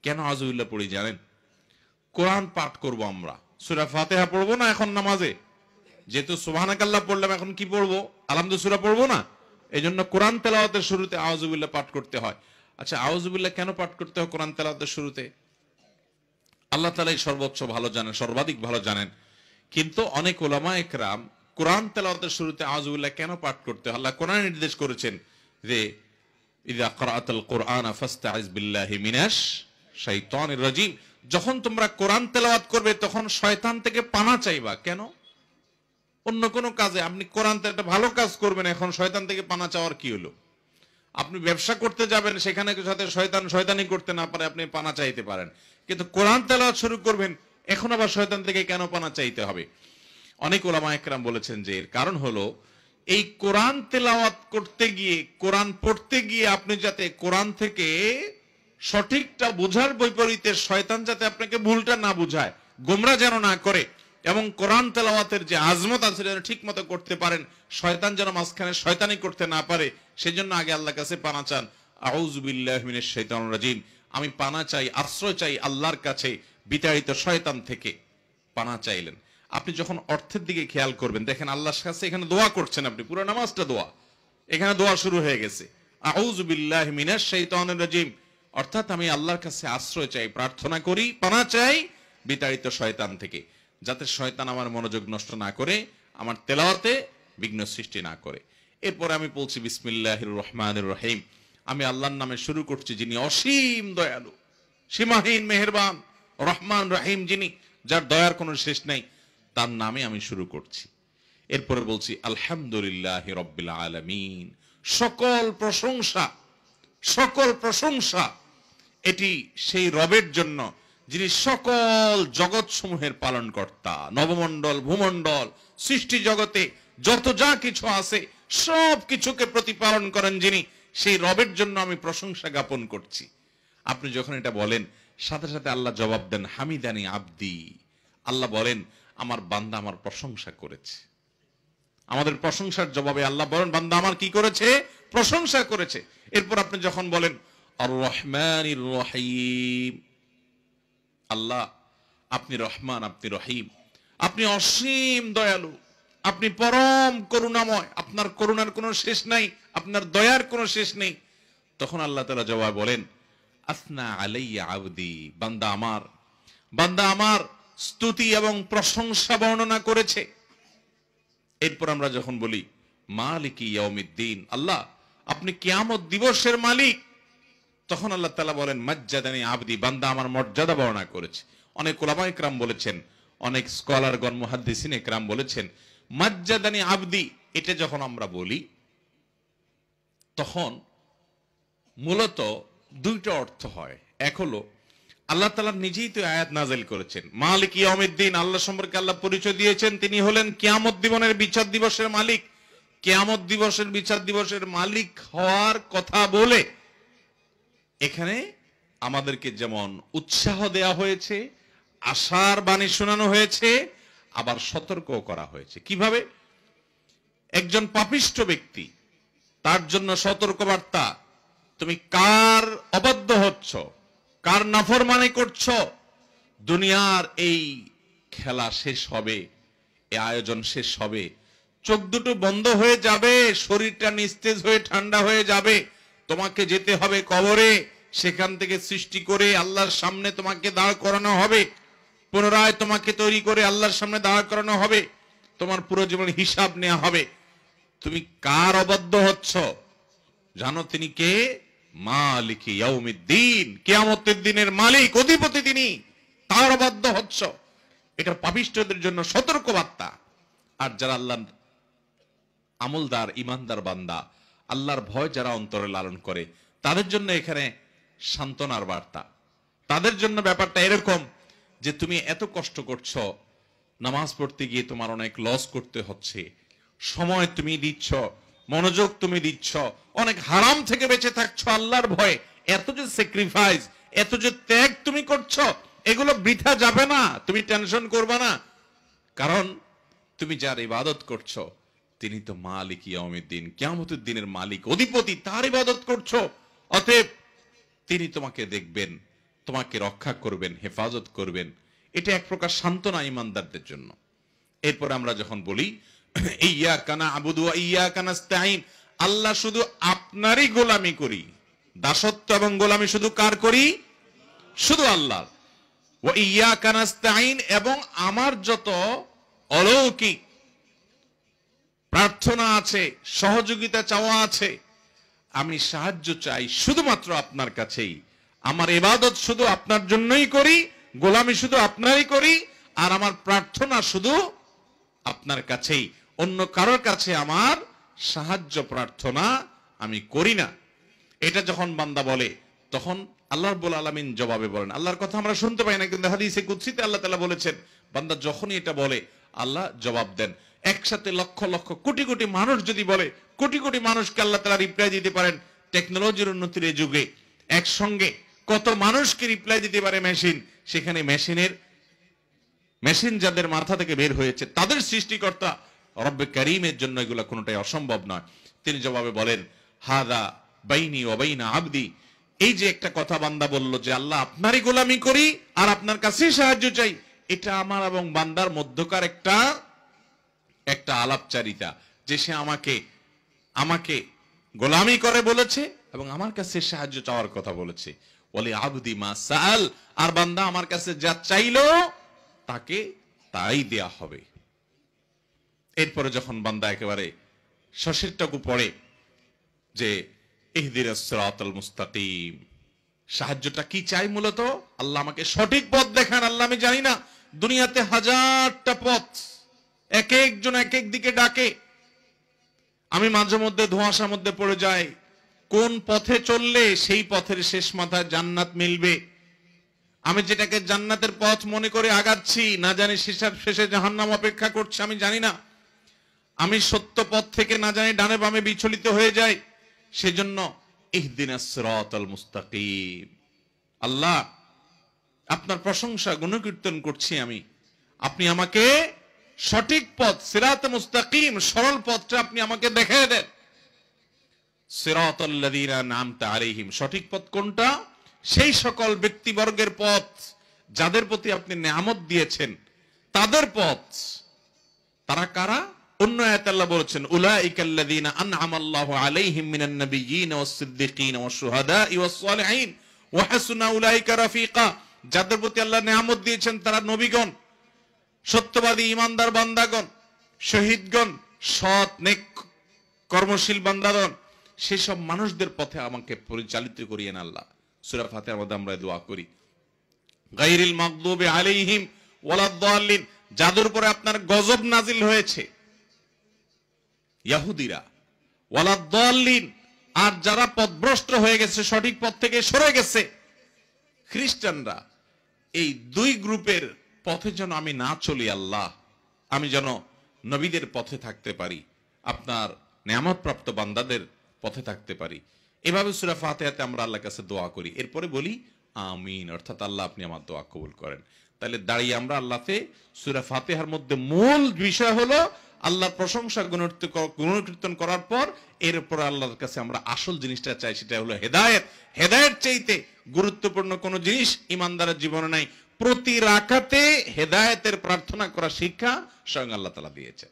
কেন আউযুবিল্লাহ পড়ি জানেন? কোরআন পাঠ করব আমরা, সূরা ফাতিহা পড়বো না এখন নামাজে? যেহেতু সুবহানাকাল্লাহ পড়লাম, এখন কি পড়বো? আলহামদুলিল্লাহ সূরা পড়বো না? এই জন্য কোরআন তেলাওয়াতের শুরুতে আউযুবিল্লাহ পাঠ করতে হয়। আচ্ছা, আউযুবিল্লাহ কেন পাঠ করতে হয় কোরআন তেলাওয়াতের শুরুতে? আল্লাহ তাআলাই সর্বোচ্চ ভালো জানেন, সর্বাধিক ভালো জানেন। কিন্তু অনেক উলামা একরাম কোরআন তেলাওয়াতের শুরুতে আউযুবিল্লাহ কেন পাঠ করতে হয়, আল্লাহ কোরআনে নির্দেশ করেছেন যে ইযা ক্রাআতাল কুরআন ফাস্তাইজ বিল্লাহি মিনাশ শাইতানির রাজিম, যখন তোমরা কোরআন তেলাওয়াত করবে তখন শয়তান থেকে পানা চাইবা। কেন? অন্য কোন কাজে আপনি কোরআন একটা ভালো কাজ করবেন, এখন শয়তান থেকে পানা চাওয়ার কি হলো? আপনি ব্যবসা করতে যাবেন, সেখানে সাথে শয়তান শয়তানি করতে না পারে, আপনি পানা চাইতে পারেন। কিন্তু কোরআন তেলাওয়াত শুরু করবেন, এখন আবার শয়তান থেকে কেন পানা চাইতে হবে? অনেক উলামা একরাম বলেছেন যে এর কারণ হলো এই কোরআন তেলাওয়াত করতে গিয়ে, কোরআন পড়তে গিয়ে আপনি যাতে কোরআন থেকে সঠিকটা বোঝার বৈপরীতে শয়তান যাতে আপনাকে ভুলটা না বুঝায়, গোমরা যেন না করে, এবং কোরআন তেলাওয়াতের যে আজমত আছে যেন ঠিক মতো করতে পারেন, শয়তান যেন মাঝখানে শয়তানি করতে না পারে, সেজন্য আগে আল্লাহর কাছে পানা চান, আউযু বিল্লাহি মিনাশ শাইতানির রাজিম, আমি পানা চাই, আশ্রয় চাই আল্লাহর কাছে বিতাড়িত শয়তান থেকে। পানা চাইলেন। আপনি যখন অর্থের দিকে খেয়াল করবেন, দেখেন আল্লাহর কাছে এখানে দোয়া করছেন, আপনি পুরো নামাজটা দোয়া, এখানে দোয়া শুরু হয়ে গেছে, আউযু বিল্লাহি মিনাশ শাইতানির রাজিম, অর্থাৎ আমি আল্লাহর কাছে আশ্রয় চাই, প্রার্থনা করি, পানা চাই বিতাড়িত শয়তান থেকে, যাতে শয়তান আমার মনোযোগ নষ্ট না করে, আমার তেলাওয়াতে বিঘ্ন সৃষ্টি না করে। এরপরে আমি বলছি বিসমিল্লাহির রহমানির রহিম, আমি আল্লাহর নামে শুরু করছি যিনি অসীম দয়ালু, সীমাহীন মেহেরবান, রহমান রহিম, যিনি যার দয়ার কোনো শেষ নাই, তার নামে আমি শুরু করছি। এরপরে বলছি আলহামদুলিল্লাহি রাব্বিল আলামিন, সকল প্রশংসা, সকল প্রশংসা এটি সেই রবের জন্য যিনি সকল জগৎ সমূহের পালন কর্তা, নবমণ্ডল ভূমণ্ডল সৃষ্টি জগতে যত যা কিছু আছে সব কিছুকে প্রতিপালন করেন যিনি, সেই রবের জন্য আমি প্রশংসা জ্ঞাপন করছি। আপনি যখন এটা বলেন, সাথে সাথে আল্লাহ জবাব দেন হামিদানি আব্দি, আল্লাহ বলেন আমার বান্দা আমার প্রশংসা করেছে। আমাদের প্রশংসার জবাবে আল্লাহ বলেন বান্দা আমার কি করেছে? প্রশংসা করেছে। এরপর আপনি যখন বলেন আর রহমানির রহিম, আল্লাহ আপনি রহমান, আপনি রহিম, আপনি অসীম দয়ালু, আপনি পরম করুণাময়, আপনার করুণার কোনো শেষ নাই, আপনার দয়ার কোনো শেষ নেই। তখন আল্লাহ তাআলা জবাব বলেন আসনা আলাইয়া আবদি, বান্দা আমার স্তুতি এবং প্রশংসা বর্ণনা করেছে। এরপর আমরা যখন বলি মালিকি ইয়াউমিদ্দিন, আল্লাহ আপনি কিয়ামত দিবসের মালিক, তখন আল্লাহ তাআলা বলেন মাজ্জাদানি আবদি, বান্দা আমার মর্যাদা বর্ণনা করেছে। অনেক উলামা ইকরাম বলেছেন, অনেক স্কলারগণ মুহাদ্দিসিন ইকরাম বলেছেন মাজ্জাদানি আবদি, এটা যখন আমরা বলি তখন মূলত দুইটা অর্থ হয়। এক হলো আল্লাহ তাআলা নিজেই তো আয়াত নাযিল করেছেন, মালিক ইয়াউমিদ্দিন, আল্লাহ সম্পর্কে আল্লাহ পরিচয় দিয়েছেন তিনি হলেন কিয়ামত দিবনের বিচার দিবসের মালিক। কিয়ামত দিবসের বিচার দিবসের মালিক হওয়ার কথা বলে এখানে আমাদেরকে যেমন উৎসাহ দেয়া হয়েছে, আশার বাণী শোনানো হয়েছে, আবার সতর্কও করা হয়েছে। কিভাবে? একজন পাপিষ্ঠ ব্যক্তি, তার জন্য সতর্কবার্তা, তুমি কার অবাধ্য হচ্ছ, কার নাফরমানি করছো, দুনিয়ার এই খেলা শেষ হবে, এই আয়োজন শেষ হবে, চোখ দুটো বন্ধ হয়ে যাবে, শরীরটা নিস্তেজ হয়ে ঠান্ডা হয়ে যাবে, তোমাকে যেতে হবে কবরে, সেখান থেকে সৃষ্টি করে আল্লাহর সামনে তোমাকে দাঁড় করানো হবে, পুনরায় তোমাকে তৈরি করে আল্লাহর সামনে দাঁড় করানো হবে, তোমার পুরো জীবনের হিসাব নেওয়া হবে। তুমি কার অবাধ্য হচ্ছ জানো? তিনি কে? মালিক ইয়াউমিদ্দিন, কিয়ামতের দিনের মালিক, অধিপতি তিনি, তার অবাধ্য হচ্ছ। এটা পাপিষ্ঠদের জন্য সতর্ক বার্তা। আর যারা আল্লাহর আমলদার ঈমানদার বান্দা, আল্লাহর ভয় যারা অন্তরে লালন করে, তাদের জন্য এখানে সান্ত্বনার বার্তা। তাদের জন্য ব্যাপারটা এরকম যে তুমি এত কষ্ট করছো, নামাজ পড়তে গিয়ে তোমার অনেক লস করতে হচ্ছে, সময় তুমি দিচ্ছ, মনোযোগ তুমি দিচ্ছ, অনেক হারাম থেকে বেঁচে থাকছো আল্লাহর ভয়ে, এত যে স্যাক্রিফাইস, এত যে ত্যাগ তুমি করছো, এগুলো বৃথা যাবে না, তুমি টেনশন করবে না। কারণ তুমি যার ইবাদত করছো তিনি তো মালিক ইয়াউমিদ্দিন, কিয়ামতের দিনের মালিক, অধিপতি, তার ইবাদত করছো। অতএব তিনি তোমাকে দেখবেন, তোমাকে রক্ষা করবেন, হেফাজত করবেন। এটা এক প্রকার সান্ত্বনা ইমানদারদের জন্য। এরপর আমরা যখন বলি ইয়াকা না'বুদু ওয়া ইয়াকা নাস্তাঈন, আল্লাহ শুধু আপনারই গোলামি করি, দাসত্ব এবং গোলামি শুধু কার করি? শুধু আল্লাহর। ওয়া ইয়াকা নাস্তাঈন, এবং আমার যত অলৌকিক প্রার্থনা আছে, সহযোগিতা চাওয়া আছে, আমি সাহায্য চাই শুধুমাত্র আপনার কাছেই। আমার ইবাদত শুধু আপনার জন্যই করি, গোলামি শুধু আপনারই করি, আর আমার প্রার্থনা শুধু আপনার কাছেই। অন্য কারোর কাছে আমার সাহায্য প্রার্থনা আমি করি না। এটা যখন বান্দা বলে, তখন আল্লাহ রাব্বুল আলামিন জবাবে বলেন, আল্লাহর কথা আমরা শুনতে পাই না, কিন্তু হাদিসে কুদসিতে আল্লাহ তাআলা বলেছেন, বান্দা যখনই এটা বলে আল্লাহ জবাব দেন। একসাথে লক্ষ লক্ষ কোটি কোটি মানুষ যদি বলে, কোটি কোটি মানুষকে আল্লাহ তাআলা রিপ্লাই দিতে পারেন। টেকনোলজির উন্নতির এই যুগে একসঙ্গে কত মানুষকে রিপ্লাই দিতে পারে মেশিন, সেখানে মেশিন যাদের মাথা থেকে বের হয়েছে, তাদের সৃষ্টিকর্তা রব্বে কারীমের জন্য এগুলো কোনোটাই অসম্ভব নয়। তিনি জবাবে বলেন, হাদা বাইনি ওয়া বাইনা আবদি, এই যে একটা কথা বান্দা বলল যে আল্লাহ আপনারই গোলামি করি আর আপনার কাছেই সাহায্য চাই, এটা আমার এবং বান্দার মধ্যকার একটা আলাপচারিতা, যে সে আমাকে গোলামি করে বলেছে এবং আমার কাছে সাহায্য চাওয়ার কথা বলেছে। ওয়ালি আবদি মা সাআল, আর বান্দা আমার কাছে যা চাইলো তাকে তাই দেয়া হবে। এরপরে যখন বান্দা একেবারে শেষেরটুকু পড়ে যে ইহদিনাস সিরাতাল মুস্তাকিম, সাহায্যটা কি চাই? মূলত আল্লাহ আমাকে সঠিক পথ দেখান। আল্লাহ আমি জানি না, দুনিয়াতে হাজারটা পথ, এক একজন এক এক দিকে ডাকে, আমি মাঝে মধ্যে ধোঁয়াশার মধ্যে পড়ে যাই, কোন পথে চললে সেই পথের শেষ মাথায় জান্নাত মিলবে। আমি যেটাকে জান্নাতের পথ মনে করে আগাচ্ছি, না জানি শেষে জাহান্নাম অপেক্ষা করছে, আমি জানি না। আমি সত্য পথ থেকে না জানি ডানে বামে বিচলিত হয়ে যাই। সেজন্য ইহদিনাস সিরাতাল মুস্তাকিম, আল্লাহ আপনার প্রশংসা গুণকীর্তন করছি আমি, আপনি আমাকে সঠিক পথ, সিরাত মুস্তাকিম, সরল পথটা আপনি আমাকে দেখিয়ে দেন। সিরাতাল লাযীনা আন'আমতা আলাইহিম, সঠিক পথ কোনটা? সেই সকল ব্যক্তিবর্গের পথ যাদের প্রতি আপনি নেয়ামত দিয়েছেন, তাদের পথ। তারা কারা? অন্য আয়াতে আল্লাহ বলেছেন, উলাইকাল্লাযীনা আন'আমাল্লাহু আলাইহিম মিনান নাবিয়্যিনা ওয়াস সিদ্দীকিনা ওয়াশ শুহাদাই ওয়াস সালিহিন ওয়া হাসুনা উলাইকা রাফিকা, যাদের প্রতি আল্লাহ নেয়ামত দিয়েছেন তারা নবীগণ, সত্যবাদী ইমানদার বান্দাগণ, শহীদগণ, সৎ নেক কর্মশীল বান্দাগণ, সেসব মানুষদের পথে আমাকে পরিচালিত করিয়েন আল্লাহ। সূরা ফাতিহার মধ্যে আমরা দোয়া করি, গায়রিল মাগদুবি আলাইহিম ওয়ালাদ-দাল্লিন, যাদের উপরে আপনার গজব নাজিল হয়েছে, ইহুদিরা, ওয়ালাদ-দাল্লিন, আর যারা পথভ্রষ্ট হয়ে গেছে, সঠিক পথ থেকে সরে গেছে, খ্রিস্টানরা। এই দুই গ্রুপের পথে যেন আমি না চলি আল্লাহ, আমি যেন নবীদের পথে থাকতে পারি, আপনার নেয়ামতপ্রাপ্ত বান্দাদের পথে থাকতে পারি। এভাবে সূরা ফাতিহাতে আমরা আল্লাহর কাছে দোয়া করি, এরপরে বলি আমিন, অর্থাৎ আল্লাহ আপনি আমার দোয়া কবুল করেন। তাহলে দাঁড়িয়ে আমরা আল্লাহকে সূরা ফাতিহার মধ্যে মূল বিষয় হলো আল্লাহর প্রশংসা গুণকীর্তন করার পর এরপর আল্লাহর কাছে আমরা আসল জিনিসটা চাই, সেটা হলো হেদায়েত। হেদায়েত চাইতে গুরুত্বপূর্ণ কোন জিনিস ইমানদারের জীবনে নাই। প্রতি রাকাতে হেদায়েতের প্রার্থনা করা শিক্ষা স্বয়ং আল্লাহ তাআলা দিয়েছেন।